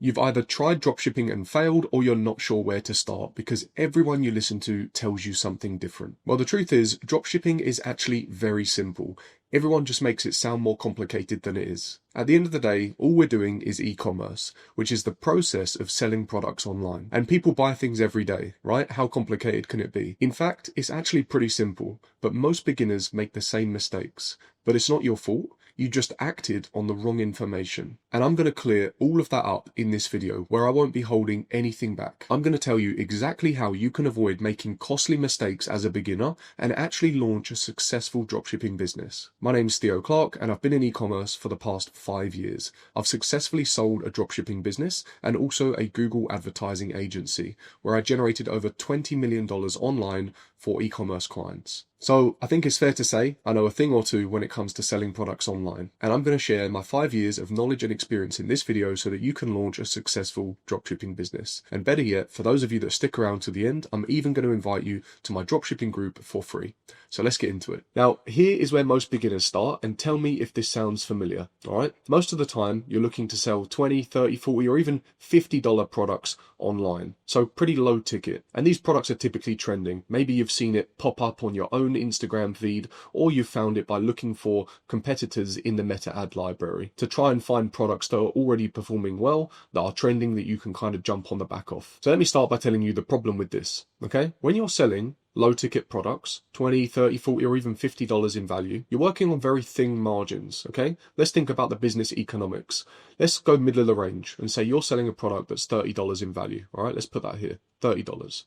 You've either tried dropshipping and failed, or you're not sure where to start because everyone you listen to tells you something different. Well, the truth is, dropshipping is actually very simple. Everyone just makes it sound more complicated than it is. At the end of the day, all we're doing is e-commerce, which is the process of selling products online. And people buy things every day, right? How complicated can it be? In fact, it's actually pretty simple, but most beginners make the same mistakes. But it's not your fault. You just acted on the wrong information. And I'm going to clear all of that up in this video where I won't be holding anything back. I'm going to tell you exactly how you can avoid making costly mistakes as a beginner and actually launch a successful dropshipping business. My name's Theo Clarke and I've been in e-commerce for the past 5 years. I've successfully sold a dropshipping business and also a Google advertising agency where I generated over $20 million online for e-commerce clients. So I think it's fair to say I know a thing or two when it comes to selling products online, and I'm going to share my 5 years of knowledge and experience in this video so that you can launch a successful dropshipping business. And better yet, for those of you that stick around to the end, I'm even going to invite you to my dropshipping group for free. So let's get into it. Now, here is where most beginners start, and tell me if this sounds familiar, all right? Most of the time, you're looking to sell $20, $30, $40, or even $50 products online. So pretty low ticket. And these products are typically trending. Maybe you've seen it pop up on your own Instagram feed, or you've found it by looking for competitors in the meta ad library to try and find products that are already performing well, that are trending, that you can kind of jump on the back of. So let me start by telling you the problem with this, okay? When you're selling low ticket products, $20, $30, $40, or even $50 in value, you're working on very thin margins, okay? Let's think about the business economics. Let's go middle of the range and say you're selling a product that's $30 in value, all right? Let's put that here, $30.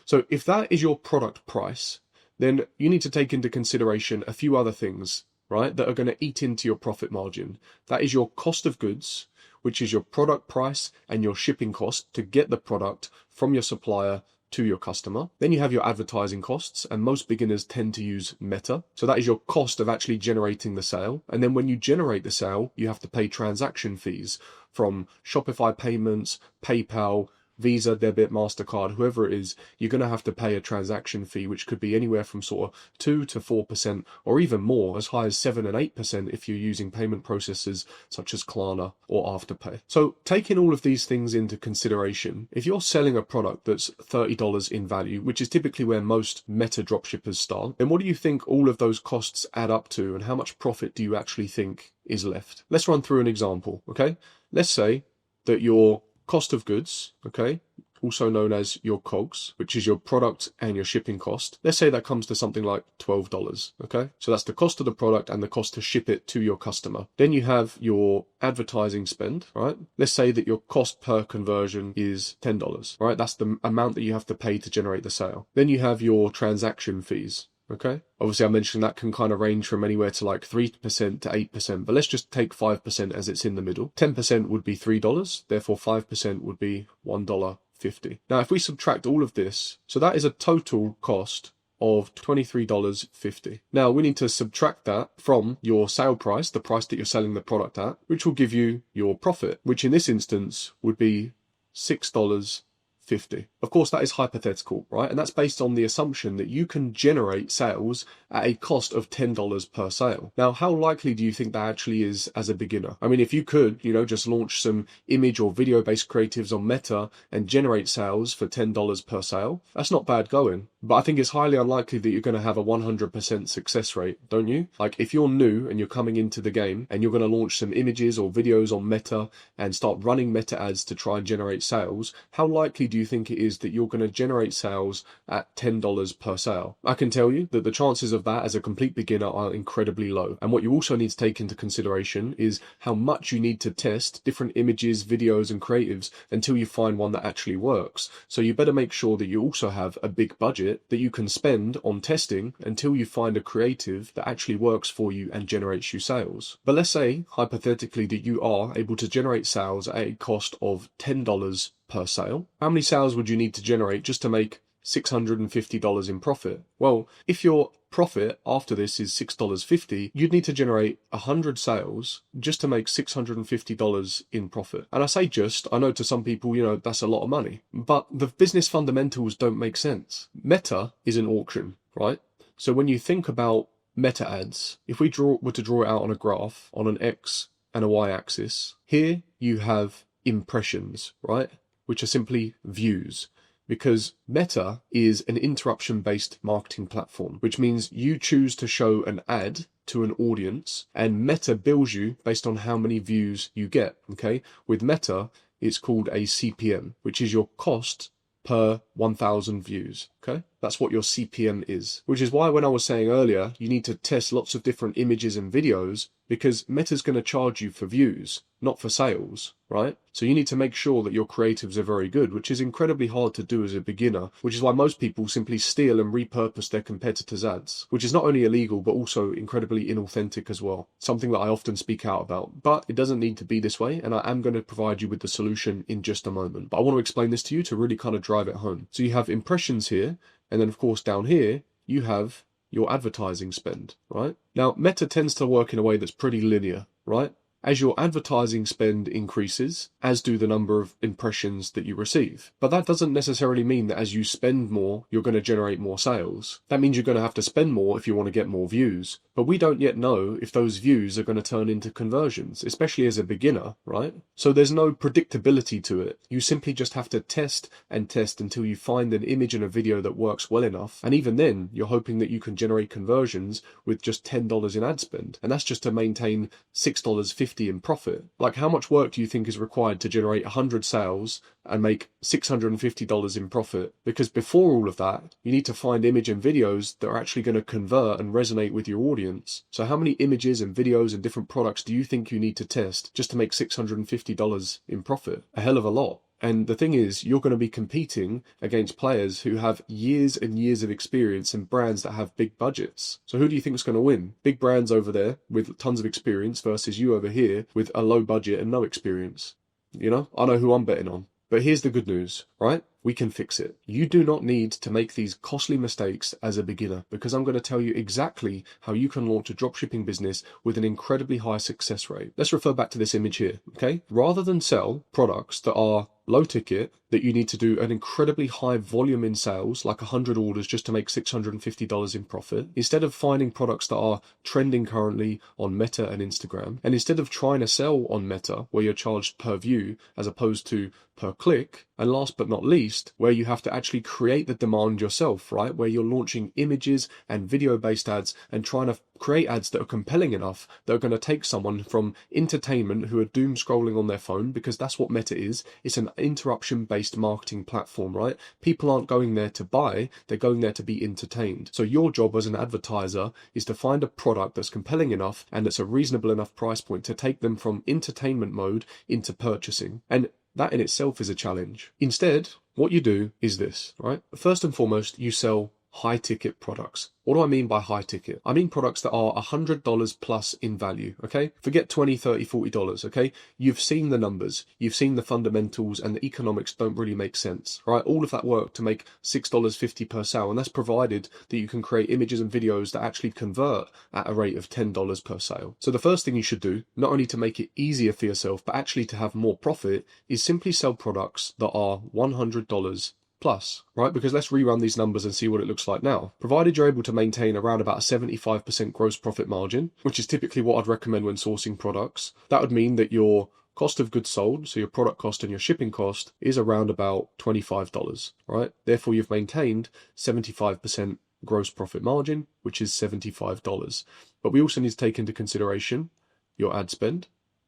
So if that is your product price, then you need to take into consideration a few other things, right, that are going to eat into your profit margin. That is your cost of goods, which is your product price and your shipping cost to get the product from your supplier to your customer. Then you have your advertising costs, and most beginners tend to use Meta. So that is your cost of actually generating the sale. And then when you generate the sale, you have to pay transaction fees from Shopify payments, PayPal, Visa, debit, MasterCard, whoever it is. You're going to have to pay a transaction fee, which could be anywhere from sort of 2 to 4%, or even more, as high as 7 and 8% if you're using payment processors such as Klarna or Afterpay. So taking all of these things into consideration, if you're selling a product that's $30 in value, which is typically where most meta dropshippers start, then what do you think all of those costs add up to, and how much profit do you actually think is left? Let's run through an example, okay? Let's say that your cost of goods, okay, also known as your COGS, which is your product and your shipping cost. Let's say that comes to something like $12, okay? So that's the cost of the product and the cost to ship it to your customer. Then you have your advertising spend, right? Let's say that your cost per conversion is $10, right? That's the amount that you have to pay to generate the sale. Then you have your transaction fees. Okay. Obviously, I mentioned that can kind of range from anywhere to like 3% to 8%, but let's just take 5% as it's in the middle. 10% would be $3, therefore 5% would be $1.50. Now, if we subtract all of this, so that is a total cost of $23.50. Now, we need to subtract that from your sale price, the price that you're selling the product at, which will give you your profit, which in this instance would be $6.50. Of course, that is hypothetical, right? And that's based on the assumption that you can generate sales at a cost of $10 per sale. Now, how likely do you think that actually is as a beginner? I mean, if you could, just launch some image or video-based creatives on Meta and generate sales for $10 per sale, that's not bad going. But I think it's highly unlikely that you're going to have a 100% success rate, don't you? Like, if you're new and you're coming into the game and you're going to launch some images or videos on Meta and start running Meta ads to try and generate sales, how likely do you think it is that you're going to generate sales at $10 per sale? I can tell you that the chances of that as a complete beginner are incredibly low. And what you also need to take into consideration is how much you need to test different images, videos, and creatives until you find one that actually works. So you better make sure that you also have a big budget that you can spend on testing until you find a creative that actually works for you and generates you sales. But let's say, hypothetically, that you are able to generate sales at a cost of $10 per sale. How many sales would you need to generate just to make $650 in profit? Well, if your profit after this is $6.50, you'd need to generate 100 sales just to make $650 in profit. And I say just, I know to some people, that's a lot of money, but the business fundamentals don't make sense. Meta is an auction, right? So when you think about Meta ads, if we were to draw it out on a graph on an X and a Y axis, here you have impressions, right? Which are simply views. Because Meta is an interruption-based marketing platform, which means you choose to show an ad to an audience and Meta bills you based on how many views you get, okay? With Meta, it's called a CPM, which is your cost per 1,000 views, okay? That's what your CPM is, which is why when I was saying earlier, you need to test lots of different images and videos because Meta's going to charge you for views, not for sales, right? So you need to make sure that your creatives are very good, which is incredibly hard to do as a beginner, which is why most people simply steal and repurpose their competitors' ads, which is not only illegal, but also incredibly inauthentic as well. Something that I often speak out about, but it doesn't need to be this way. And I am going to provide you with the solution in just a moment. But I want to explain this to you to really kind of drive it home. So you have impressions here. And then of course down here, you have your advertising spend, right? Now, Meta tends to work in a way that's pretty linear, right? As your advertising spend increases, as do the number of impressions that you receive. But that doesn't necessarily mean that as you spend more, you're going to generate more sales. That means you're going to have to spend more if you want to get more views. But we don't yet know if those views are going to turn into conversions, especially as a beginner, right? So there's no predictability to it. You simply just have to test and test until you find an image and a video that works well enough. And even then, you're hoping that you can generate conversions with just $10 in ad spend. And that's just to maintain $6.50 in profit. Like, how much work do you think is required to generate 100 sales and make $650 in profit? Because before all of that, you need to find image and videos that are actually going to convert and resonate with your audience. So how many images and videos and different products do you think you need to test just to make $650 in profit? A hell of a lot. And the thing is, you're going to be competing against players who have years and years of experience and brands that have big budgets. So who do you think is going to win? Big brands over there with tons of experience versus you over here with a low budget and no experience. You know, I know who I'm betting on. But here's the good news, right? We can fix it. You do not need to make these costly mistakes as a beginner, because I'm going to tell you exactly how you can launch a dropshipping business with an incredibly high success rate. Let's refer back to this image here, okay? Rather than sell products that are low ticket, that you need to do an incredibly high volume in sales, like 100 orders just to make $650 in profit, instead of finding products that are trending currently on Meta and Instagram, and instead of trying to sell on Meta, where you're charged per view as opposed to per click, and last but not least, where you have to actually create the demand yourself, right? Where you're launching images and video-based ads and trying to create ads that are compelling enough that are going to take someone from entertainment who are doom scrolling on their phone, because that's what Meta is. It's an interruption-based marketing platform, right? People aren't going there to buy, they're going there to be entertained. So your job as an advertiser is to find a product that's compelling enough and that's a reasonable enough price point to take them from entertainment mode into purchasing. And that in itself is a challenge. Instead, what you do is this, right? First and foremost, you sell high ticket products. What do I mean by high ticket? I mean products that are $100 plus in value, okay? Forget $20, $30, $40, okay? You've seen the numbers, you've seen the fundamentals, and the economics don't really make sense, right? All of that work to make $6.50 per sale, and that's provided that you can create images and videos that actually convert at a rate of $10 per sale. So the first thing you should do, not only to make it easier for yourself, but actually to have more profit, is simply sell products that are $100 plus, right? Because let's rerun these numbers and see what it looks like now. Provided you're able to maintain around about a 75% gross profit margin, which is typically what I'd recommend when sourcing products, that would mean that your cost of goods sold, so your product cost and your shipping cost, is around about $25, right? Therefore, you've maintained 75% gross profit margin, which is $75. But we also need to take into consideration your ad spend.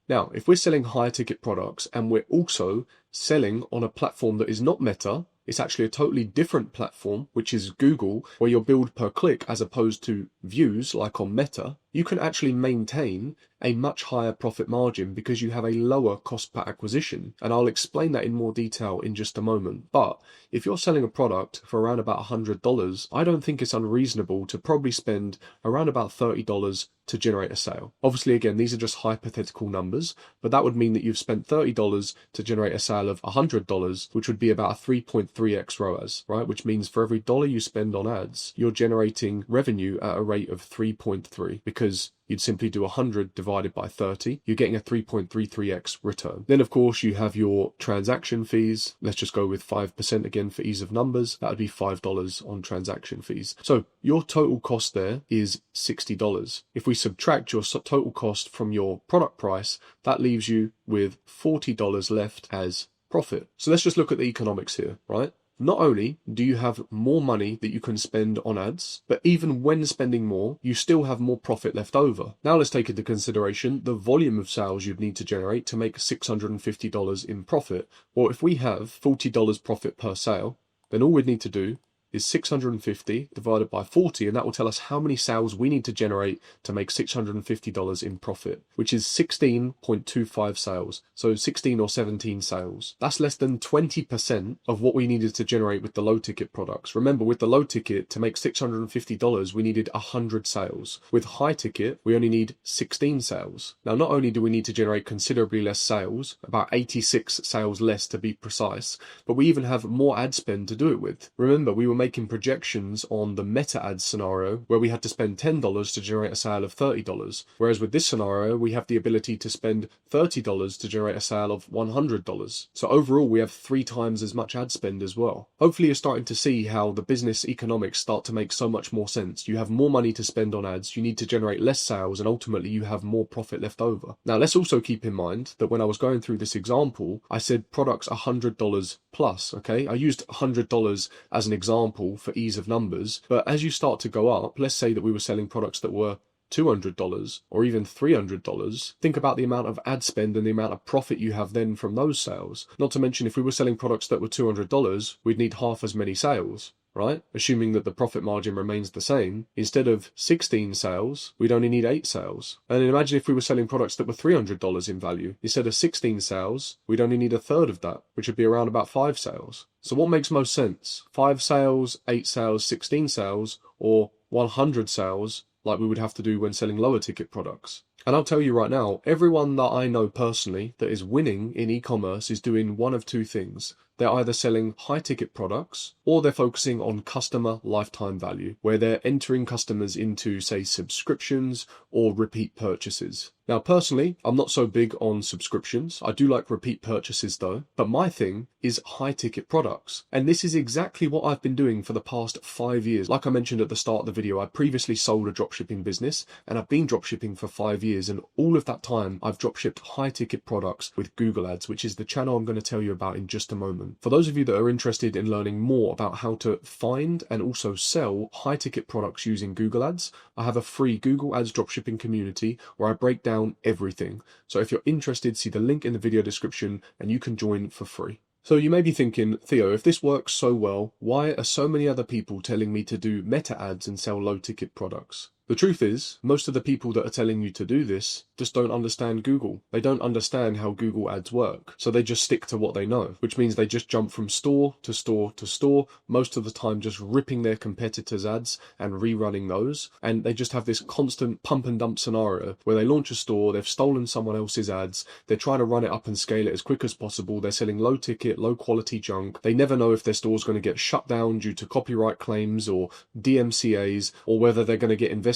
Now, if we're selling higher ticket products and we're also selling on a platform that is not Meta, it's actually a totally different platform, which is Google, where you're billed per click as opposed to views like on Meta, you can actually maintain a much higher profit margin because you have a lower cost per acquisition. And I'll explain that in more detail in just a moment. But if you're selling a product for around about $100, I don't think it's unreasonable to probably spend around about $30 to generate a sale. Obviously, again, these are just hypothetical numbers, but that would mean that you've spent $30 to generate a sale of $100, which would be about a 3.3x ROAS, right? Which means for every dollar you spend on ads, you're generating revenue at a rate of 3.3, because because you'd simply do 100 divided by 30. You're getting a 3.33x return. Then, of course, you have your transaction fees. Let's just go with 5% again for ease of numbers. That would be $5 on transaction fees. So your total cost there is $60. If we subtract your total cost from your product price, that leaves you with $40 left as profit. So let's just look at the economics here, right? Not only do you have more money that you can spend on ads, but even when spending more, you still have more profit left over. Now let's take into consideration the volume of sales you'd need to generate to make $650 in profit. Well, if we have $40 profit per sale, then all we'd need to do is 650 divided by 40, and that will tell us how many sales we need to generate to make $650 in profit, which is 16.25 sales. So 16 or 17 sales. That's less than 20% of what we needed to generate with the low ticket products. Remember, with the low ticket, to make $650, we needed 100 sales. With high ticket, we only need 16 sales. Now, not only do we need to generate considerably less sales, about 86 sales less to be precise, but we even have more ad spend to do it with. Remember, we were making projections on the meta ads scenario where we had to spend $10 to generate a sale of $30, whereas with this scenario we have the ability to spend $30 to generate a sale of $100. So overall we have 3 times as much ad spend as well. Hopefully you're starting to see how the business economics start to make so much more sense. You have more money to spend on ads, you need to generate less sales, and ultimately you have more profit left over. Now let's also keep in mind that when I was going through this example, I said products $100 plus, okay? I used $100 as an example for ease of numbers, but as you start to go up, let's say that we were selling products that were $200 or even $300, think about the amount of ad spend and the amount of profit you have then from those sales. Not to mention, if we were selling products that were $200, we'd need half as many sales, right? Assuming that the profit margin remains the same. Instead of 16 sales, we'd only need 8 sales. And imagine if we were selling products that were $300 in value. Instead of 16 sales, we'd only need a third of that, which would be around about 5 sales. So what makes most sense? 5 sales, 8 sales, 16 sales, or 100 sales, like we would have to do when selling lower ticket products? And I'll tell you right now, everyone that I know personally that is winning in e-commerce is doing one of 2 things. They're either selling high ticket products or they're focusing on customer lifetime value, where they're entering customers into, say, subscriptions or repeat purchases. Now, personally, I'm not so big on subscriptions. I do like repeat purchases though, but my thing is high ticket products. And this is exactly what I've been doing for the past 5 years. Like I mentioned at the start of the video, I previously sold a dropshipping business and I've been dropshipping for 5 years. And all of that time, I've dropshipped high ticket products with Google Ads, which is the channel I'm going to tell you about in just a moment. For those of you that are interested in learning more about how to find and also sell high ticket products using Google Ads, I have a free Google Ads dropshipping community where I break down everything. So if you're interested, see the link in the video description and you can join for free. So you may be thinking, Theo, if this works so well, why are so many other people telling me to do meta ads and sell low ticket products? The truth is, most of the people that are telling you to do this just don't understand Google. They don't understand how Google ads work. So they just stick to what they know, which means they just jump from store to store to store, most of the time just ripping their competitors' ads and rerunning those. And they just have this constant pump and dump scenario where they launch a store, they've stolen someone else's ads, they're trying to run it up and scale it as quick as possible, they're selling low ticket, low quality junk. They never know if their store's going to get shut down due to copyright claims or DMCAs, or whether they're going to get investigated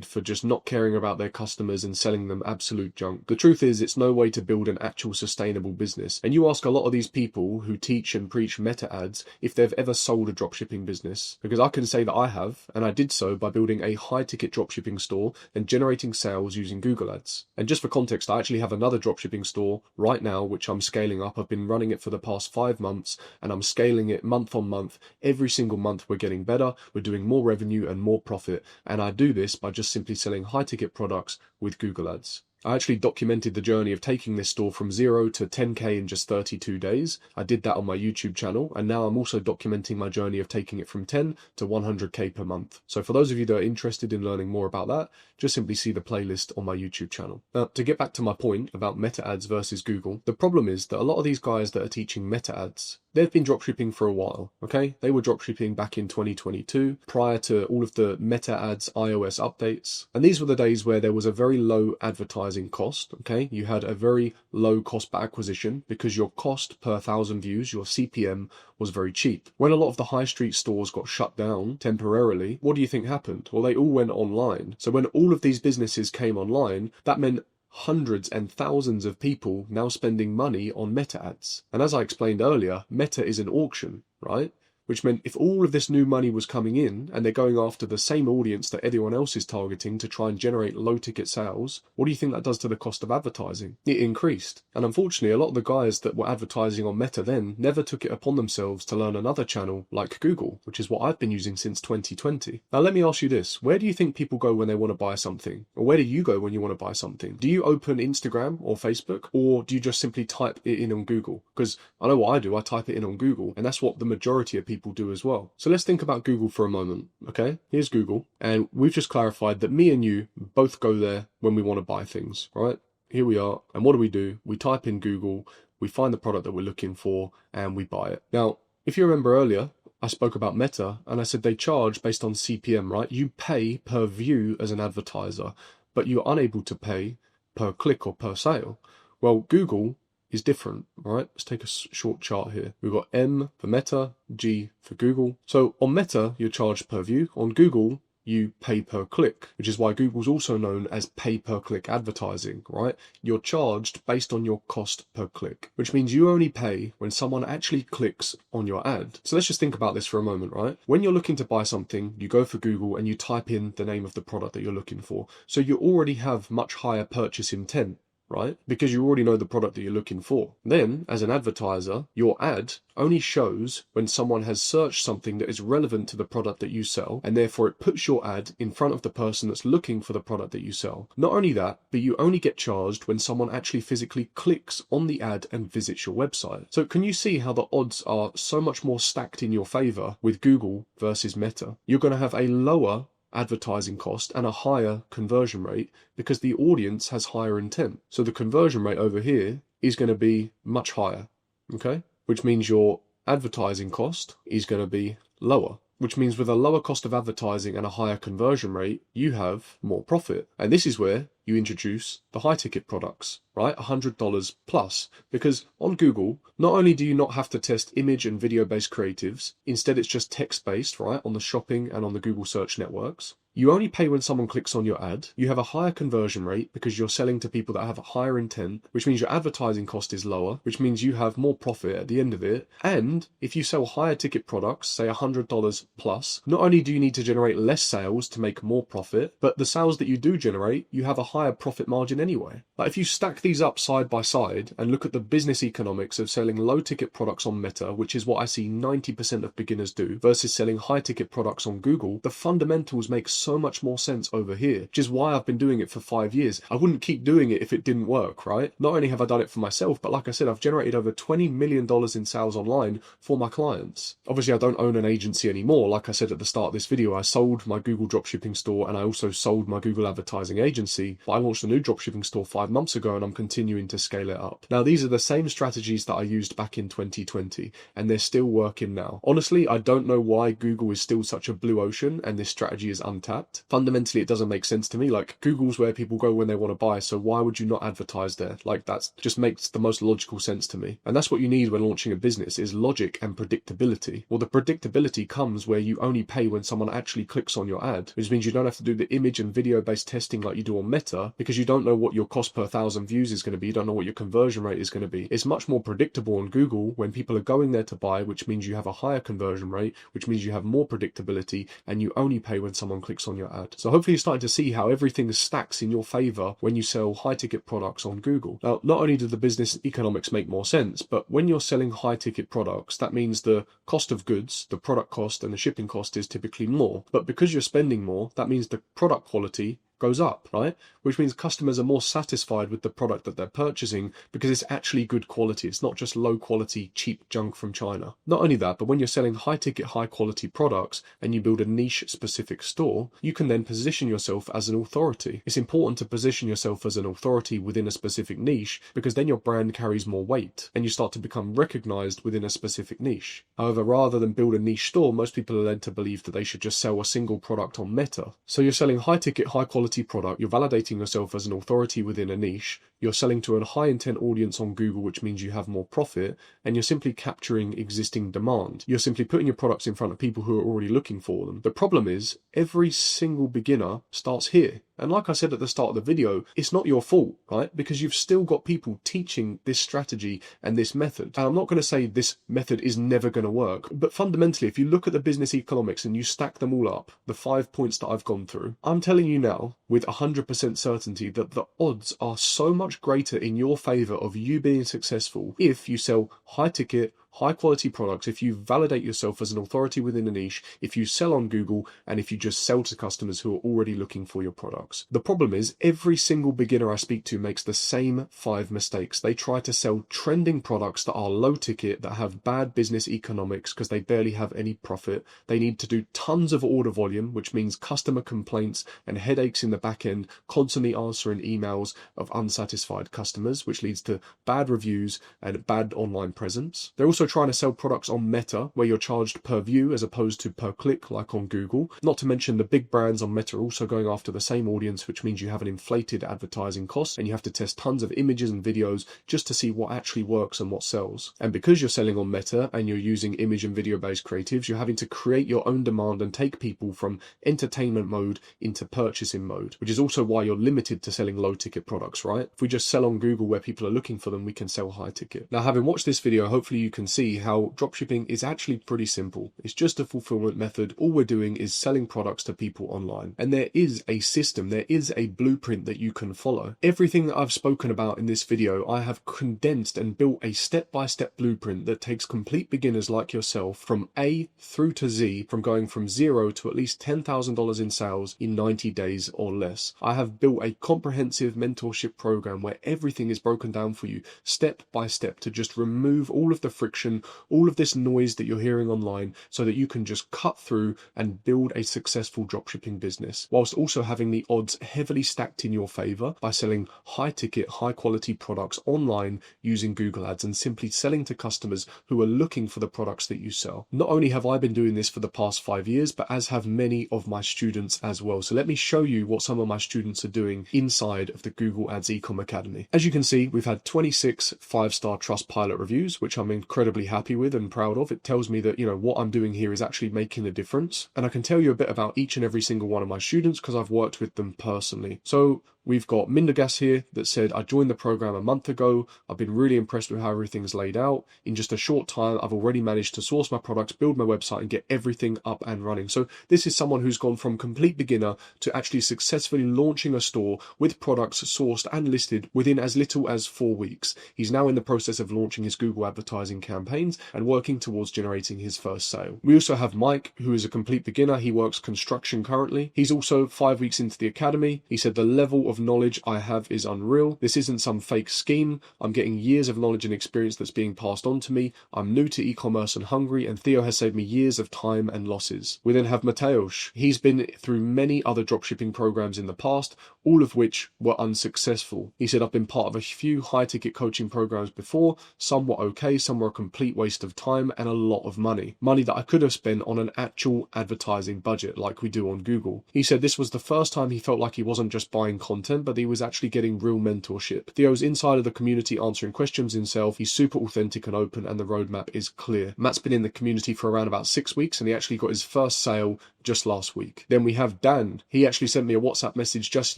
for just not caring about their customers and selling them absolute junk. The truth is, it's no way to build an actual sustainable business. And you ask a lot of these people who teach and preach meta ads if they've ever sold a dropshipping business, because I can say that I have, and I did so by building a high ticket dropshipping store and generating sales using Google Ads. And just for context, I actually have another dropshipping store right now which I'm scaling up. I've been running it for the past 5 months and I'm scaling it month on month. Every single month we're getting better, we're doing more revenue and more profit, and I do this by just simply selling high ticket products with Google Ads. I actually documented the journey of taking this store from 0 to 10k in just 32 days. I did that on my YouTube channel, and now I'm also documenting my journey of taking it from 10 to 100k per month. So for those of you that are interested in learning more about that, just simply see the playlist on my YouTube channel. Now, to get back to my point about meta ads versus Google, the problem is that a lot of these guys that are teaching meta ads, they've been dropshipping for a while, okay? They were dropshipping back in 2022, prior to all of the Meta Ads iOS updates. And these were the days where there was a very low advertising cost, okay? You had a very low cost per acquisition because your cost per 1,000 views, your CPM, was very cheap. When a lot of the high street stores got shut down temporarily, what do you think happened? Well, they all went online. So when all of these businesses came online, that meant hundreds and thousands of people now spending money on Meta ads. And as I explained earlier, Meta is an auction, right? Which meant if all of this new money was coming in and they're going after the same audience that everyone else is targeting to try and generate low ticket sales, what do you think that does to the cost of advertising? It increased. And unfortunately, a lot of the guys that were advertising on Meta then never took it upon themselves to learn another channel like Google, which is what I've been using since 2020. Now, let me ask you this. Where do you think people go when they want to buy something? Or where do you go when you want to buy something? Do you open Instagram or Facebook, or do you just simply type it in on Google? Because I know what I do. I type it in on Google, and that's what the majority of people do as well. So let's think about Google for a moment, okay? Here's Google, and we've just clarified that me and you both go there when we want to buy things, right? Here we are, and what do? We type in Google, we find the product that we're looking for, and we buy it. Now, if you remember earlier, I spoke about Meta, and I said they charge based on CPM, right? You pay per view as an advertiser, but you're unable to pay per click or per sale. Well, Google is different, right? Let's take a short chart here. We've got M for Meta, G for Google. So on Meta, you're charged per view. On Google, you pay per click, which is why Google's also known as pay per click advertising, right? You're charged based on your cost per click, which means you only pay when someone actually clicks on your ad. So let's just think about this for a moment, right? When you're looking to buy something, you go for Google and you type in the name of the product that you're looking for. So you already have much higher purchase intent, right? Because you already know the product that you're looking for. Then, as an advertiser, your ad only shows when someone has searched something that is relevant to the product that you sell, and therefore it puts your ad in front of the person that's looking for the product that you sell. Not only that, but you only get charged when someone actually physically clicks on the ad and visits your website. So can you see how the odds are so much more stacked in your favor with Google versus Meta? You're going to have a lower advertising cost and a higher conversion rate because the audience has higher intent. So the conversion rate over here is going to be much higher, okay? Which means your advertising cost is going to be lower, which means with a lower cost of advertising and a higher conversion rate, you have more profit. And this is where you introduce the high ticket products, right? $100 plus, because on Google, not only do you not have to test image and video based creatives, instead it's just text based, right? On the shopping and on the Google search networks. You only pay when someone clicks on your ad. You have a higher conversion rate because you're selling to people that have a higher intent, which means your advertising cost is lower, which means you have more profit at the end of it. And if you sell higher ticket products, say $100 plus, not only do you need to generate less sales to make more profit, but the sales that you do generate, you have a higher profit margin anyway. Like if you stack these up side by side and look at the business economics of selling low ticket products on Meta, which is what I see 90% of beginners do, versus selling high ticket products on Google, the fundamentals make so much more sense over here, which is why I've been doing it for 5 years. I wouldn't keep doing it if it didn't work, right? Not only have I done it for myself, but like I said, I've generated over $20 million in sales online for my clients. Obviously, I don't own an agency anymore. Like I said at the start of this video, I sold my Google dropshipping store and I also sold my Google advertising agency. But I launched a new dropshipping store 5 months ago and I'm continuing to scale it up. Now, these are the same strategies that I used back in 2020 and they're still working now. Honestly, I don't know why Google is still such a blue ocean and this strategy is untapped. Fundamentally, it doesn't make sense to me. Like, Google's where people go when they want to buy, so why would you not advertise there? Like, that just makes the most logical sense to me. And that's what you need when launching a business, is logic and predictability. Well, the predictability comes where you only pay when someone actually clicks on your ad, which means you don't have to do the image and video based testing like you do on Meta, because you don't know what your cost per 1,000 views is going to be, you don't know what your conversion rate is going to be. It's much more predictable on Google when people are going there to buy, which means you have a higher conversion rate, which means you have more predictability, and you only pay when someone clicks on your ad. So hopefully you're starting to see how everything stacks in your favor when you sell high ticket products on Google. Now, not only do the business economics make more sense, but when you're selling high ticket products, that means the cost of goods, the product cost and the shipping cost is typically more. But because you're spending more, that means the product quality goes up, right? Which means customers are more satisfied with the product that they're purchasing because it's actually good quality. It's not just low quality, cheap junk from China. Not only that, but when you're selling high ticket, high quality products and you build a niche specific store, you can then position yourself as an authority. It's important to position yourself as an authority within a specific niche because then your brand carries more weight and you start to become recognized within a specific niche. However, rather than build a niche store, most people are led to believe that they should just sell a single product on Meta. So you're selling high ticket, high quality product, you're validating yourself as an authority within a niche, you're selling to a high intent audience on Google, which means you have more profit, and you're simply capturing existing demand. You're simply putting your products in front of people who are already looking for them. The problem is every single beginner starts here. And like I said at the start of the video, it's not your fault, right? Because you've still got people teaching this strategy and this method. And I'm not going to say this method is never going to work, but fundamentally, if you look at the business economics and you stack them all up, the 5 points that I've gone through, I'm telling you now with 100% certainty that the odds are so much greater in your favor of you being successful if you sell high ticket, high quality products, if you validate yourself as an authority within a niche, if you sell on Google, and if you just sell to customers who are already looking for your products. The problem is every single beginner I speak to makes the same 5 mistakes. They try to sell trending products that are low ticket, that have bad business economics because they barely have any profit. They need to do tons of order volume, which means customer complaints and headaches in the back end, constantly answering emails of unsatisfied customers, which leads to bad reviews and bad online presence. They're also trying to sell products on Meta where you're charged per view as opposed to per click like on Google. Not to mention the big brands on Meta are also going after the same audience, which means you have an inflated advertising cost and you have to test tons of images and videos just to see what actually works and what sells. And because you're selling on Meta and you're using image and video based creatives, you're having to create your own demand and take people from entertainment mode into purchasing mode, which is also why you're limited to selling low ticket products, right? If we just sell on Google where people are looking for them, we can sell high ticket. Now, having watched this video, hopefully you can see how dropshipping is actually pretty simple. It's just a fulfillment method. All we're doing is selling products to people online. And there is a system, there is a blueprint that you can follow. Everything that I've spoken about in this video, I have condensed and built a step-by-step blueprint that takes complete beginners like yourself from A through to Z, from going from zero to at least $10,000 in sales in 90 days or less. I have built a comprehensive mentorship program where everything is broken down for you step by step to just remove all of the friction, all of this noise that you're hearing online so that you can just cut through and build a successful dropshipping business whilst also having the odds heavily stacked in your favor by selling high ticket, high quality products online using Google Ads and simply selling to customers who are looking for the products that you sell. Not only have I been doing this for the past 5 years, but as have many of my students as well. So let me show you what some of my students are doing inside of the Google Ads Ecom Academy. As you can see, we've had 26 5-star Trustpilot reviews, which I'm incredibly happy with and proud of. It tells me that, what I'm doing here is actually making a difference. And I can tell you a bit about each and every single one of my students because I've worked with them personally. So we've got Mindergas here that said, I joined the program a month ago. I've been really impressed with how everything's laid out. In just a short time, I've already managed to source my products, build my website and get everything up and running. So this is someone who's gone from complete beginner to actually successfully launching a store with products sourced and listed within as little as 4 weeks. He's now in the process of launching his Google advertising campaigns and working towards generating his first sale. We also have Mike, who is a complete beginner. He works construction currently. He's also 5 weeks into the academy. He said the level of knowledge I have is unreal. This isn't some fake scheme. I'm getting years of knowledge and experience that's being passed on to me. I'm new to e-commerce and hungry, and Theo has saved me years of time and losses. We then have Mateusz. He's been through many other dropshipping programs in the past, all of which were unsuccessful. He said, I've been part of a few high ticket coaching programs before. Some were okay, some were a complete waste of time and a lot of money. Money that I could have spent on an actual advertising budget like we do on Google. He said this was the first time he felt like he wasn't just buying content, but he was actually getting real mentorship. Theo's inside of the community answering questions himself. He's super authentic and open, and the roadmap is clear. Matt's been in the community for around about 6 weeks, and he actually got his first sale just last week. Then we have Dan. He actually sent me a WhatsApp message just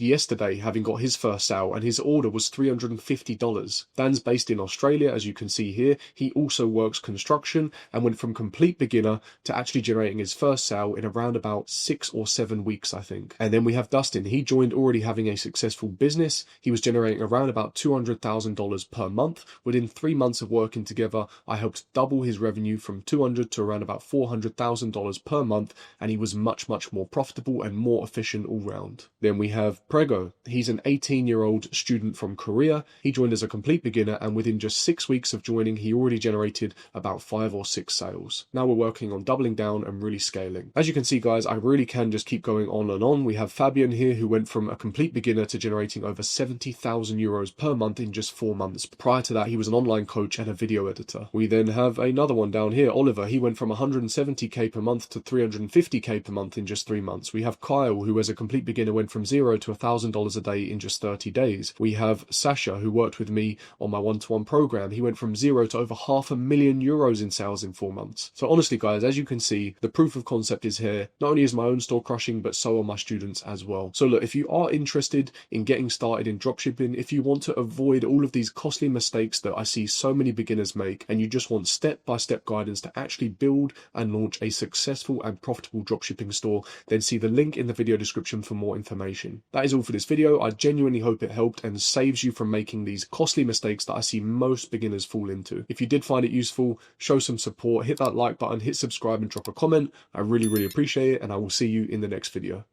yesterday, having got his first sale, and his order was $350. Dan's based in Australia, as you can see here. He also works construction and went from complete beginner to actually generating his first sale in around about 6 or 7 weeks, I think. And then we have Dustin. He joined already having a successful business. He was generating around about $200,000 per month. Within 3 months of working together, I helped double his revenue from $200,000 to around about $400,000 per month, and he was much more profitable and more efficient all round. Then we have Prego. He's an 18-year-old student from Korea. He joined as a complete beginner, and within just 6 weeks of joining, he already generated about 5 or 6 sales. Now we're working on doubling down and really scaling. As you can see, guys, I really can just keep going on and on. We have Fabian here, who went from a complete beginner to generating over 70,000 euros per month in just 4 months. Prior to that, he was an online coach and a video editor. We then have another one down here, Oliver. He went from 170k per month to 350k per month in just 3 months. We have Kyle, who as a complete beginner went from $0 to $1,000 a day in just 30 days. We have Sasha, who worked with me on my one-to-one program. He went from $0 to over €500,000 in sales in 4 months. So honestly, guys, as you can see, the proof of concept is here. Not only is my own store crushing, but so are my students as well. So look, if you are interested in getting started in dropshipping, if you want to avoid all of these costly mistakes that I see so many beginners make, and you just want step-by-step guidance to actually build and launch a successful and profitable dropshipping store, then see the link in the video description for more information. That is all for this video. I genuinely hope it helped and saves you from making these costly mistakes that I see most beginners fall into. If you did find it useful, show some support, hit that like button, hit subscribe and drop a comment. I really appreciate it, and I will see you in the next video.